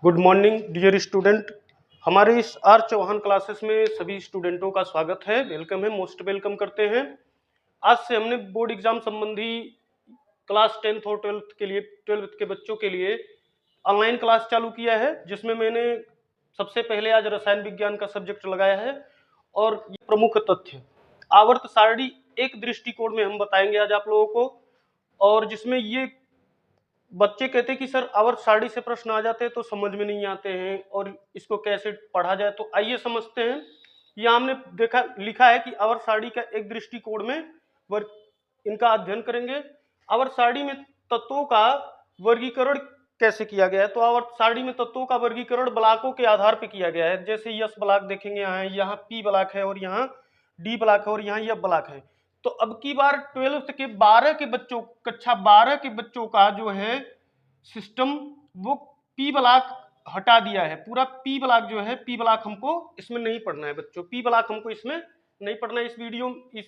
Good morning dear student. हमारे इस are Chauhan classes में सभी स्टूडेंटों का स्वागत है। वेलकम है, मोस्ट वेलकम करते हैं। आज से हमने बोर्ड एग्जाम संबंधी क्लास 10th और 12th के लिए 12th के बच्चों के लिए ऑनलाइन क्लास चालू किया है, जिसमें मैंने सबसे पहले आज रसायन विज्ञान का सब्जेक्ट लगाया है। और ये प्रमुख तथ्य आवर्त सारणी एक दृष्टिकोण में हम बताएंगे आज आप लोगों को, और जिसमें ये बच्चे कहते हैं कि सर आवर्त सारणी से प्रश्न आ जाते हैं तो समझ में नहीं आते हैं और इसको कैसे पढ़ा जाए। तो आइए समझते हैं। यहाँ हमने देखा लिखा है कि आवर्त सारणी का एक दृष्टिकोण में इनका अध्ययन करेंगे। आवर्त सारणी में तत्वों का वर्गीकरण कैसे किया गया है। तो आवर्त सारणी में तत्वों का वर्गीकरण ब्लॉकों के आधार पर किया गया है। जैसे यस ब्लॉक देखेंगे, यहाँ पी ब्लॉक है और यहाँ डी ब्लॉक है और यहाँ यह ब्लॉक है। तो अब की बार 12th के 12 के बच्चों, कक्षा 12 के बच्चों का जो है सिस्टम, वो पी ब्लॉक हटा दिया है। पूरा पी ब्लॉक जो है, पी ब्लॉक हमको इसमें नहीं पढ़ना है बच्चों। पी ब्लॉक हमको इसमें नहीं पढ़ना है। इस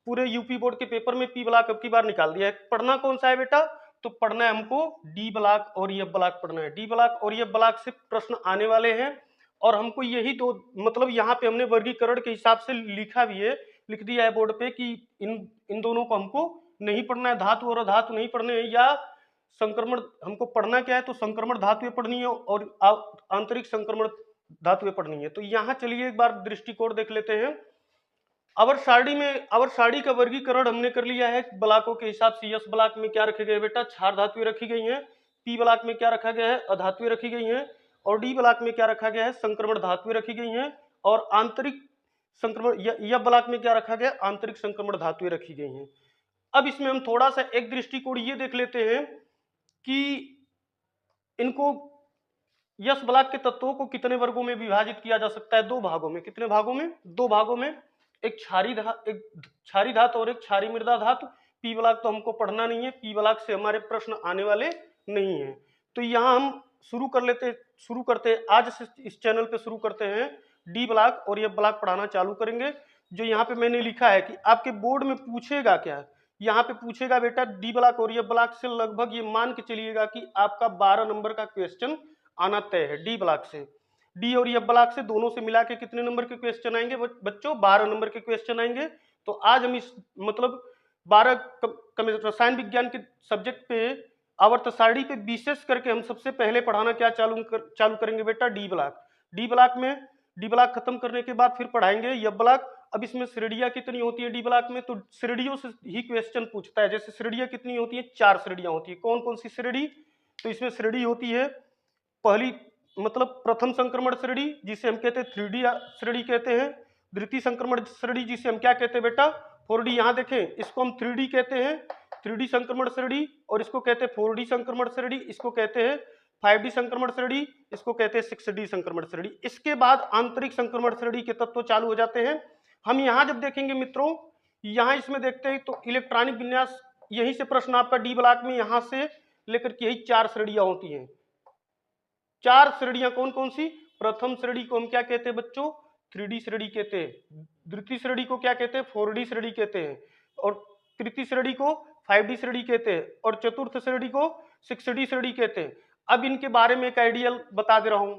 पूरे यूपी बोर्ड के पेपर में पी ब्लॉक अब की बार निकाल दिया है। पढ़ना कौन सा है बेटा? तो पढ़ना है हमको डी ब्लॉक और ये ब्लॉक पढ़ना है। डी ब्लॉक और ये ब्लॉक से प्रश्न आने वाले हैं और हमको यही दो, मतलब यहाँ पे हमने वर्गीकरण के हिसाब से लिखा भी है, लिख दिया है बोर्ड पे कि इन दोनों को हमको नहीं पढ़ना है। धातु और अधातु नहीं पढ़ने हैं। या संक्रमण हमको पढ़ना क्या है? तो संक्रमण धातुएं पढ़नी है और आंतरिक संक्रमण धातुएं पढ़नी है। तो यहाँ चलिए एक बार दृष्टिकोण देख लेते हैं। आवर्त सारणी में आवर्त सारणी का वर्गीकरण हमने कर लिया है ब्लॉकों के हिसाब से। यस ब्लॉक में क्या रखे गए बेटा? क्षार धातुएं रखी गई हैं। पी ब्लॉक में क्या रखा गया है? अधातुएं रखी गई हैं। और डी ब्लॉक में क्या रखा गया है? संक्रमण धातुएं रखी गई हैं। और आंतरिक संक्रमण, यह ब्लॉक में क्या रखा गया? आंतरिक संक्रमण धातुएं रखी गई हैं। अब इसमें हम थोड़ा सा एक दृष्टिकोण ये देख लेते हैं कि इनको यस ब्लॉक के तत्वों को कितने वर्गों में विभाजित किया जा सकता है? दो भागों में। कितने भागों में? दो भागों में। एक क्षारी धातु और एक क्षारी मृदा धातु। पी ब्लॉक तो हमको पढ़ना नहीं है, पी ब्लॉक से हमारे प्रश्न आने वाले नहीं है। तो यहाँ हम शुरू करते हैं आज से इस चैनल पे शुरू करते हैं डी ब्लॉक और ये ब्लॉक पढ़ाना चालू करेंगे। जो यहाँ पे मैंने लिखा है कि आपके बोर्ड में पूछेगा क्या, यहाँ पे पूछेगा बेटा डी ब्लॉक और ये ब्लॉक से लगभग ये मान के चलिएगा कि आपका 12 नंबर का क्वेश्चन आना तय है। डी ब्लॉक से, डी और ये ब्लॉक से, दोनों से मिला के कितने नंबर के क्वेश्चन आएंगे बच्चों? 12 नंबर के क्वेश्चन आएंगे। तो आज हम इस मतलब 12 रसायन विज्ञान के सब्जेक्ट पे आवर्त सारणी पे विशेष करके हम सबसे पहले पढ़ाना क्या चालू करेंगे बेटा? D block. डी ब्लॉक में डी ब्लॉक खत्म करने के बाद फिर पढ़ाएंगे यह ब्लॉक। अब इसमें श्रेणियां कितनी होती है डी ब्लॉक में? तो श्रेणियों से ही क्वेश्चन पूछता है। जैसे श्रेणियां कितनी होती है? 4 श्रेणियां होती है। कौन कौन सी श्रेणी? तो इसमें श्रेणी होती है पहली, मतलब प्रथम संक्रमण श्रेणी, जिसे हम कहते हैं 3D श्रेणी कहते हैं। द्वितीय संक्रमण श्रेणी, जिसे हम क्या कहते हैं बेटा? 4D। यहाँ देखें, इसको हम 3D कहते हैं, 3D संक्रमण श्रेणी। और इसको कहते हैं 4D संक्रमण श्रेणी। इसको कहते हैं 5D संक्रमण श्रेणी। इसको कहते हैं 6D संक्रमण श्रेणी। इसके बाद आंतरिक संक्रमण श्रेणी के तत्व चालू हो जाते हैं। हम यहाँ जब देखेंगे मित्रों, यहाँ इसमें देखते हैं तो इलेक्ट्रॉनिक विन्यास, यहीं से प्रश्न आपका डी ब्लॉक में यहाँ से लेकर के यही 4 श्रेणियां होती हैं। 4 श्रेणियां कौन कौन सी? प्रथम श्रेणी को हम क्या कहते हैं बच्चों? 3D श्रेणी कहते हैं। द्वितीय श्रेणी को क्या कहते हैं? 4D श्रेणी कहते हैं। और तृतीय श्रेणी को 5D श्रेणी कहते हैं। और चतुर्थ श्रेणी को 6D श्रेणी कहते हैं। अब इनके बारे में एक आइडिया बता दे रहा हूं।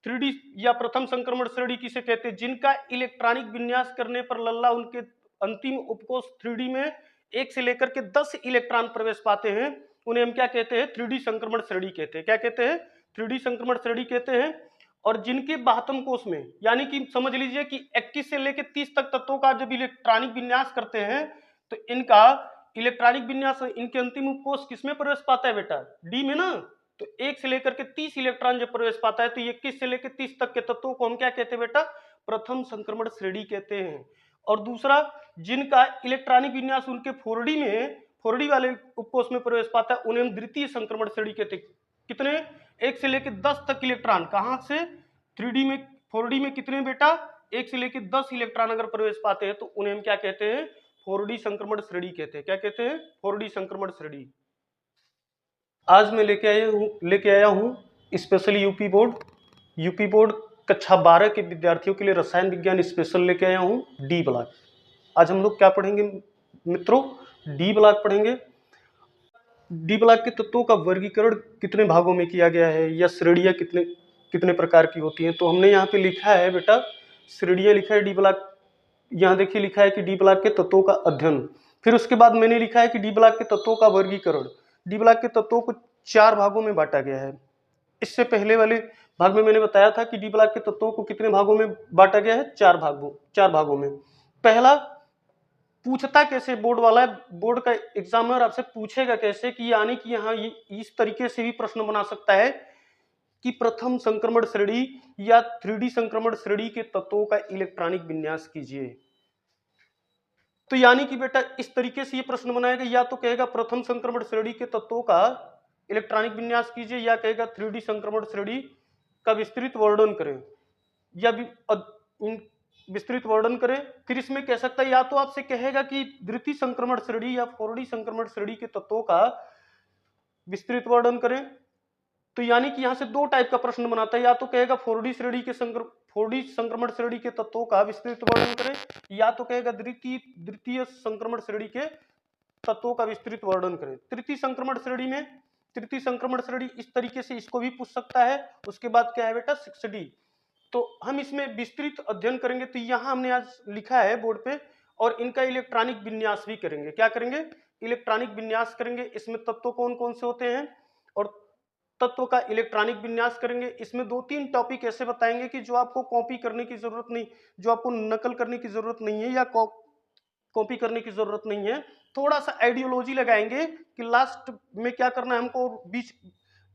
3D या प्रथम संक्रमण श्रेणी किसे कहते हैं? जिनका इलेक्ट्रॉनिक विन्यास करने पर लल्ला उनके अंतिम उपकोष 3D में 1 से लेकर के 10 इलेक्ट्रॉन प्रवेश पाते हैं, उन्हें हम क्या कहते हैं? 3D संक्रमण श्रेणी कहते हैं। क्या कहते हैं? 3D संक्रमण श्रेणी कहते हैं। और जिनके बाह्यतम कोष में, यानी कि समझ लीजिए कि 21 से लेकर 30 तक तत्वों का जब इलेक्ट्रॉनिक विन्यास करते हैं तो इनका इलेक्ट्रॉनिक विन्यास, इनके अंतिम उपकोष किसमें प्रवेश पाता है बेटा? डी में ना। तो 1 से लेकर के 30 इलेक्ट्रॉन जब प्रवेश पाता है तो 21 से लेकर 30 तक के तत्वों को हम क्या कहते हैं बेटा? प्रथम संक्रमण श्रेणी कहते हैं। और दूसरा, जिनका इलेक्ट्रॉनिक विन्यास उनके 4D वाले उपकोष में प्रवेश पाता है, उन्हें हम द्वितीय संक्रमण श्रेणी कहते हैं। कितने? 1 से लेकर 10 तक इलेक्ट्रॉन। कहां से? 3D में, 4D में कितने बेटा? 1 से लेकर 10 इलेक्ट्रॉन अगर प्रवेश पाते हैं तो उन्हें हम क्या कहते हैं? 4D संक्रमण श्रेणी कहते हैं। क्या कहते हैं? 4D संक्रमण श्रेणी। आज मैं लेके आया हूं स्पेशली यूपी बोर्ड कक्षा 12 के विद्यार्थियों के लिए रसायन विज्ञान स्पेशल लेके आया हूं डी ब्लॉक। आज हम लोग क्या पढ़ेंगे मित्रों? डी ब्लॉक पढ़ेंगे। डी ब्लॉक के तत्वों का वर्गीकरण कितने भागों में किया गया है या श्रेणियां कितने कितने प्रकार की होती हैं। तो हमने यहाँ पे लिखा है बेटा श्रेणियां लिखा है डी ब्लॉक, यहाँ देखिए लिखा है कि डी ब्लॉक के तत्वों का अध्ययन। फिर उसके बाद मैंने लिखा है कि डी ब्लॉक के तत्वों का वर्गीकरण। डी ब्लॉक के तत्वों को 4 भागों में बांटा गया है। इससे पहले वाले भाग में मैंने बताया था कि डी ब्लॉक के तत्वों को कितने भागों में बांटा गया है, 4 भागों में। पहला पूछता कैसे बोर्ड वाला है, बोर्ड का एग्जामिनर आपसे पूछेगा कैसे कि यानी कि यहाँ ये इस तरीके से भी प्रश्न बना सकता है कि प्रथम संक्रमण श्रेणी या 3D संक्रमण श्रेणी के तत्वों का इलेक्ट्रॉनिक विन्यास कीजिए। तो यानी कि बेटा इस तरीके से ये प्रश्न बनाएगा, या तो कहेगा प्रथम संक्रमण श्रेणी के तत्वों का इलेक्ट्रॉनिक विन्यास कीजिए, या कहेगा 3D संक्रमण श्रेणी का विस्तृत वर्णन करें, या विस्तृत वर्णन करें। फिर इसमें कह सकता है या तो आपसे कहेगा कि द्वितीय संक्रमण श्रेणी या 4D संक्रमण श्रेणी के तत्वों का विस्तृत वर्णन करें। तो यानी कि यहां से 2 टाइप का प्रश्न बनाता है, या तो कहेगा 4D संक्रमण श्रेणी के तत्वों का विस्तृत वर्णन करें, या तो कहेगा द्वितीय संक्रमण श्रेणी के तत्वों का विस्तृत वर्णन करें। तृतीय संक्रमण श्रेणी इस तरीके से इसको भी पूछ सकता है। उसके बाद क्या है बेटा 6D। तो हम इसमें विस्तृत अध्ययन करेंगे। तो यहाँ हमने आज लिखा है बोर्ड पे, और इनका इलेक्ट्रॉनिक विन्यास भी करेंगे। क्या करेंगे, इलेक्ट्रॉनिक विन्यास करेंगे। इसमें तत्व कौन कौन से होते हैं और तत्व का इलेक्ट्रॉनिक विन्यास करेंगे। इसमें 2-3 टॉपिक ऐसे बताएंगे कि जो आपको कॉपी करने की जरूरत नहीं, जो आपको नकल करने की जरूरत नहीं है या कॉपी करने की जरूरत नहीं है। थोड़ा सा आइडियोलॉजी लगाएंगे कि लास्ट में क्या करना है हमको, बीच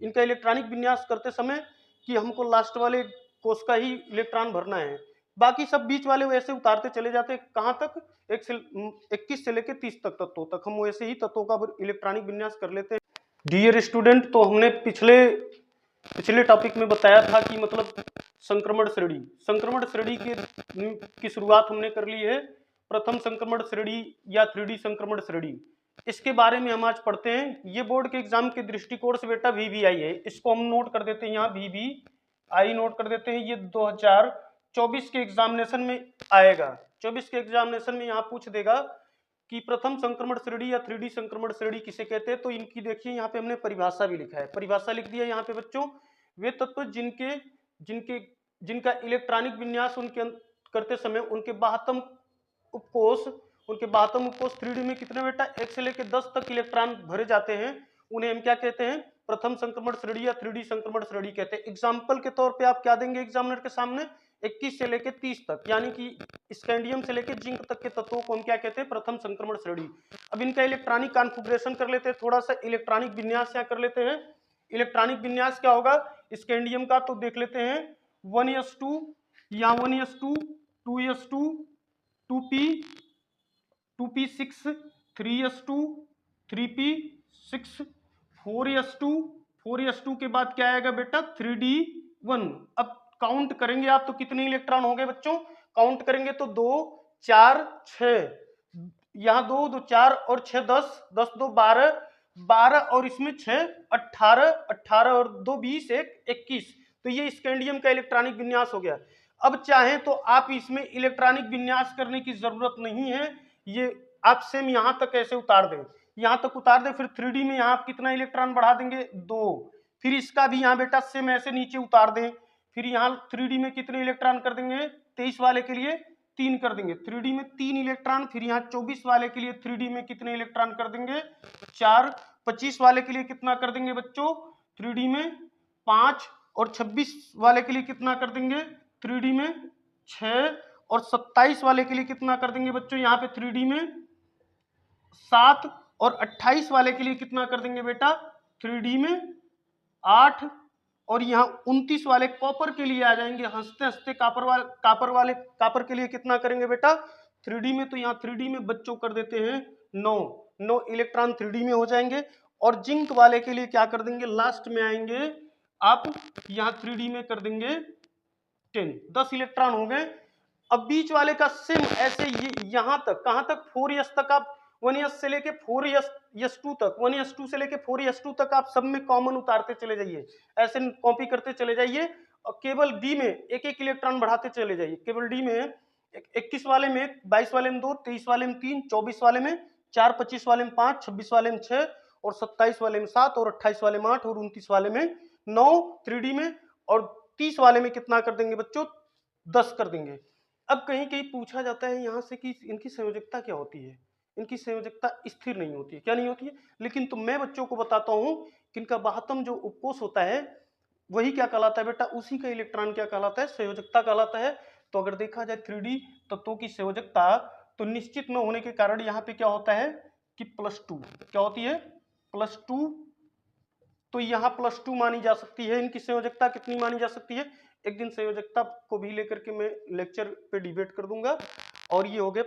इनका इलेक्ट्रॉनिक विन्यास करते समय कि हमको लास्ट वाले कोष का ही इलेक्ट्रॉन भरना है, बाकी सब बीच वाले वैसे उतारते चले जाते। कहां तक, 21 से लेकर 30 तक तत्वों तक हम वैसे ही तत्वों का इलेक्ट्रॉनिक विन्यास कर लेते हैं। डियर स्टूडेंट, तो हमने पिछले टॉपिक में बताया था कि मतलब संक्रमण श्रेणी की शुरुआत हमने कर ली है। प्रथम संक्रमण श्रेणी या 3D संक्रमण श्रेणी, इसके बारे में हम आज पढ़ते हैं। ये बोर्ड के एग्जाम के दृष्टिकोण से बेटा VVI है, इसको हम नोट कर देते हैं, यहाँ VVI नोट कर देते हैं। ये 2024 के एग्जामिनेशन में आएगा। 24 के एग्जामिनेशन में यहाँ पूछ देगा कि प्रथम संक्रमण श्रेणी या 3D संक्रमण श्रेणी किसे कहते हैं। तो इनकी देखिए यहाँ पे हमने परिभाषा भी लिखा है, परिभाषा लिख दिया यहाँ पे बच्चों। वे तत्व जिनका इलेक्ट्रॉनिक विन्यास करते समय उनके बाह्यतम उपकोष 3D में कितने बेटा 1 से लेकर 10 तक इलेक्ट्रॉन भरे जाते हैं, उन्हें हम क्या कहते हैं, प्रथम संक्रमण श्रेणी या 3D संक्रमण श्रेणी कहते हैं। एग्जाम्पल के तौर पे आप क्या देंगे एग्जामिनर के सामने, 21 से लेकर 30 तक, यानी कि स्कैंडियम से लेकर जिंक तक के तत्वों को हम क्या कहते हैं, प्रथम संक्रमण श्रेणी। अब इनका इलेक्ट्रॉनिक कॉन्फ़िगरेशन कर लेते हैं, थोड़ा सा इलेक्ट्रॉनिक विन्यास क्या कर लेते हैं। इलेक्ट्रॉनिक विन्यास क्या होगा स्कैंडियम का, तो देख लेते हैं 1s2 या 1s2 2s2 2p6 3s2 3p6 4s2 के बाद क्या आएगा बेटा 3d1। अब काउंट करेंगे आप तो कितने इलेक्ट्रॉन हो गए बच्चों, काउंट करेंगे तो 2 4 6, यहाँ 2 2 4 और 6 10 10 2 12 12 और इसमें 6 18 18 और 2 20 1 21। तो ये स्कैंडियम का इलेक्ट्रॉनिक विन्यास हो गया। अब चाहे तो आप इसमें इलेक्ट्रॉनिक विन्यास करने की जरूरत नहीं है, ये आप सेम यहां तक ऐसे उतार दें, यहां तक उतार दें। फिर 3D में यहां आप कितना इलेक्ट्रॉन बढ़ा देंगे 2, फिर इसका भी यहां बेटा सेम ऐसे नीचे उतार दें। फिर यहां 3D में कितने इलेक्ट्रॉन कर देंगे 23 वाले के लिए 3 कर देंगे, 3D में 3 इलेक्ट्रॉन। फिर यहाँ 24 वाले के लिए 3D में कितने इलेक्ट्रॉन कर देंगे 4, 25 वाले के लिए कितना कर देंगे बच्चों 3D में 5, और 26 वाले के लिए कितना कर देंगे 3D में 6, और 27 वाले के लिए कितना कर देंगे बच्चों यहाँ पे 3D में 7, और 28 वाले के लिए कितना कर देंगे बेटा 3D में 8, और यहाँ 29 वाले कॉपर के लिए आ जाएंगे हंसते हंसते कापर के लिए कितना करेंगे बेटा 3D में। तो यहाँ 3D में बच्चों कर देते हैं 9 इलेक्ट्रॉन 3D में हो जाएंगे। और जिंक वाले के लिए क्या कर देंगे, लास्ट में आएंगे आप यहाँ 3D में कर देंगे 10 इलेक्ट्रॉन हो गए। अब बीच वाले का सेम ऐसे ये यहां तक, कहां तक 4s तक, आप 1s से लेके 4s2 तक, 1s2 से लेके 4s2 तक आप सब में कॉमन उतारते चले जाइए, ऐसे कॉपी करते चले जाइए। और केवल डी में एक एक इलेक्ट्रॉन बढ़ाते चले जाइए। केवल डी में 21 वाले में 22 वाले में 2, 23 वाले में 3, 24 वाले में 4, 25 वाले में 5, 26 वाले में 6 और 27 वाले में 7 और 28 वाले में 8 और 29 वाले में 9 3D में, और 30 वाले में कितना कर देंगे बच्चों, 10 कर देंगे। अब कहीं कहीं पूछा जाता है यहाँ से कि इनकी संयोजकता क्या होती है। इनकी संयोजकता स्थिर नहीं होती है। क्या नहीं होती है? लेकिन तो मैं बच्चों को बताता हूँ कि इनका बाह्यतम जो उपकोष होता है वही क्या कहलाता है बेटा, उसी का इलेक्ट्रॉन क्या कहलाता है, संयोजकता कहलाता है। तो अगर देखा जाए 3D तत्वों की संयोजकता, तो निश्चित न होने के कारण यहाँ पे क्या होता है कि +2 क्या होती है, +2। तो यहाँ +2 मानी जा सकती है। इनकी संयोजकता कितनी मानी जा सकती है, एक दिन संयोजकता को भी लेकर के मैं लेक्चर पे डिबेट कर दूंगा। और ये हो गया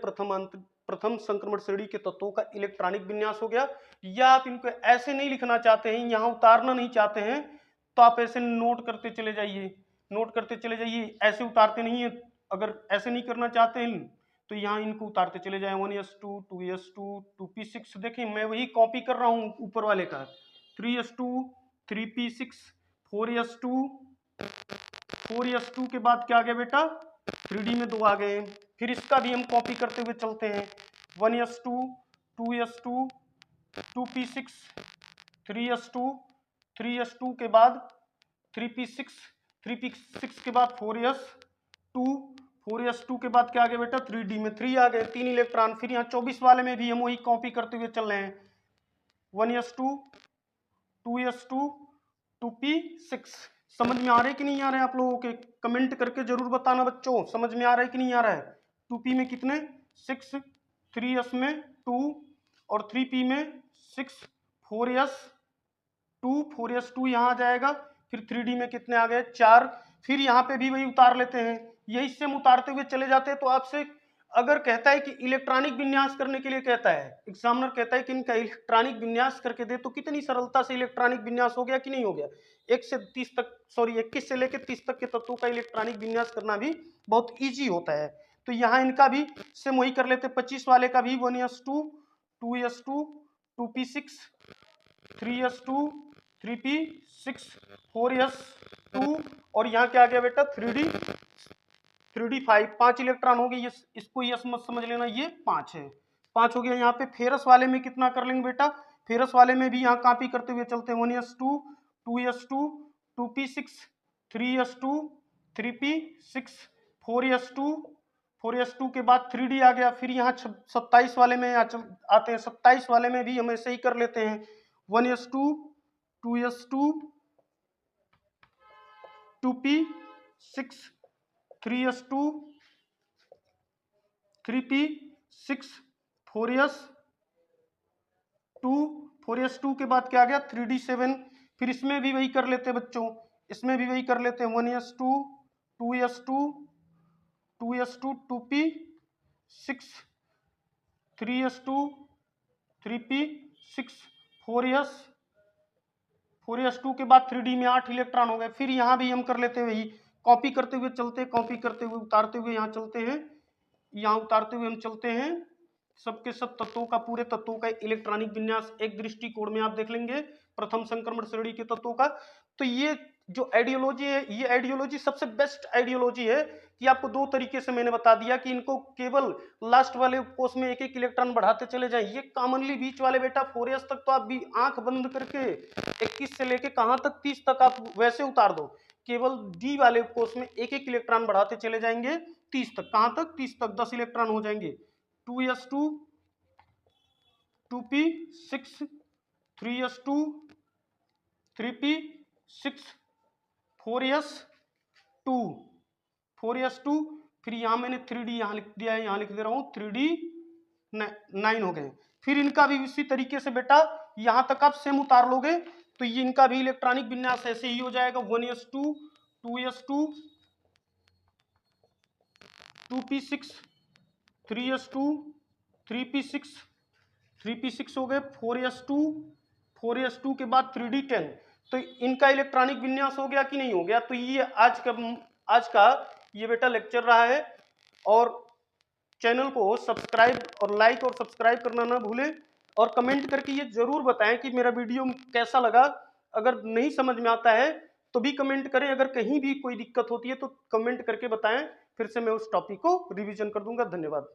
प्रथम संक्रमण श्रेणी के तत्वों का इलेक्ट्रॉनिक विन्यास हो गया। या आप इनको ऐसे नहीं लिखना चाहते हैं, यहाँ उतारना नहीं चाहते हैं, तो आप ऐसे नोट करते चले जाइए, नोट करते चले जाइए, ऐसे उतारते नहीं है। अगर ऐसे नहीं करना चाहते हैं तो यहाँ इनको उतारते चले जाए, 1s2 2s2 2p6। देखिए मैं वही कॉपी कर रहा हूँ ऊपर वाले का, 3s2 3p6 4s2 4s2 के बाद क्या आ गया बेटा, 3D में 2 आ गए। फिर इसका भी हम कॉपी करते हुए चलते हैं, 1s2 2s2 2p6 3s2 3s2 के बाद 3p6 3p6 के बाद 4s2 4s2 के बाद क्या आ गया बेटा, 3D में 3 आ गए, 3 इलेक्ट्रॉन। फिर यहाँ 24 वाले में भी हम वही कॉपी करते हुए चल रहे हैं, 1s2 2s2 2p6। समझ में आ रहे कि नहीं आ रहे आप लोगों के, कमेंट करके जरूर बताना बच्चों, समझ में आ रहा है कि नहीं आ रहा है। 2p में कितने 6, 3s में 2 और 3p में 6, 4s2 4s2 यहाँ आ जाएगा। फिर 3D में कितने आ गए 4। फिर यहाँ पे भी वही उतार लेते हैं, यही से हम उतारते हुए चले जाते हैं। तो आपसे अगर कहता है कि इलेक्ट्रॉनिक विन्यास करने के लिए कहता है, एग्जामिनर कहता है कि इनका इलेक्ट्रॉनिक विन्यास करके दे, तो कितनी सरलता से इलेक्ट्रॉनिक विन्यास हो गया कि नहीं हो गया। 1 से 30 तक, सॉरी 21 से लेकर 30 तक के तत्वों का इलेक्ट्रॉनिक विन्यास करना भी बहुत ईजी होता है। तो यहाँ इनका भी सेम वही कर लेते, 25 वाले का भी 1s2 2s2 2p6 3s2 3p6 4s2 और यहाँ क्या आ गया बेटा 3d 5, 5 इलेक्ट्रॉन हो गए। इसको यस मत समझ लेना, ये 5 है, 5 हो गया। यहाँ पे फेरस वाले में कितना कर लेंगे बेटा, फेरस वाले में भी यहाँ कॉपी करते हुए चलते हैं, 1s2 2s2 2p6 3s2 3p6 4s2 4s2 के बाद 3d आ गया। फिर यहाँ 27 वाले में आते हैं, 27 वाले में भी हम ऐसे ही कर लेते हैं, 1s2 2s2 2p6 3s2 3p6 4s2 के बाद क्या आ गया 3d7। फिर इसमें भी वही कर लेते हैं बच्चों, इसमें भी वही कर लेते हैं, 1s2 2s2 2s2 2p6 3s2 3p6 4s2 के बाद 3d में 8 इलेक्ट्रॉन हो गए। फिर यहाँ भी हम कर लेते हैं वही, कॉपी करते हुए चलते, कॉपी करते हुए उतारते हुए यहाँ चलते हैं, यहाँ उतारते हुए हम चलते हैं। सबके सब तत्वों का, पूरे तत्वों का इलेक्ट्रॉनिक विन्यास एक दृष्टिकोण में आप देख लेंगे प्रथम संक्रमण श्रेणी के तत्वों का। तो ये जो आइडियोलॉजी है, ये आइडियोलॉजी सबसे बेस्ट आइडियोलॉजी है कि आपको 2 तरीके से मैंने बता दिया कि इनको केवल लास्ट वाले कोष में 1-1 इलेक्ट्रॉन बढ़ाते चले जाएं। ये कॉमनली बीच वाले बेटा 4s तक तो आप भी आंख बंद करके 21 से लेके कहां तक 30 तक आप वैसे उतार दो, केवल डी वाले कोष में 1-1 इलेक्ट्रॉन बढ़ाते चले जाएंगे 30 तक। कहां तक 30 तक, 10 इलेक्ट्रॉन हो जाएंगे। 2s2 2p6 3s2 3p6 4s2 4s2। फिर यहाँ मैंने 3d यहाँ लिख दिया है, यहाँ लिख दे रहा हूँ 3d 9 हो गए। फिर इनका भी इसी तरीके से बेटा यहाँ तक आप सेम उतार लोगे तो ये इनका भी इलेक्ट्रॉनिक विन्यास ऐसे ही हो जाएगा, 1s2 2s2 2p6 3s2 3p6 3p6 हो गए, 4s2 के बाद 3d10। तो इनका इलेक्ट्रॉनिक विन्यास हो गया कि नहीं हो गया। तो ये आज का ये बेटा लेक्चर रहा है। और चैनल को सब्सक्राइब और लाइक और सब्सक्राइब करना ना भूलें, और कमेंट करके ये जरूर बताएं कि मेरा वीडियो कैसा लगा। अगर नहीं समझ में आता है तो भी कमेंट करें, अगर कहीं भी कोई दिक्कत होती है तो कमेंट करके बताएं, फिर से मैं उस टॉपिक को रिवीजन कर दूंगा। धन्यवाद।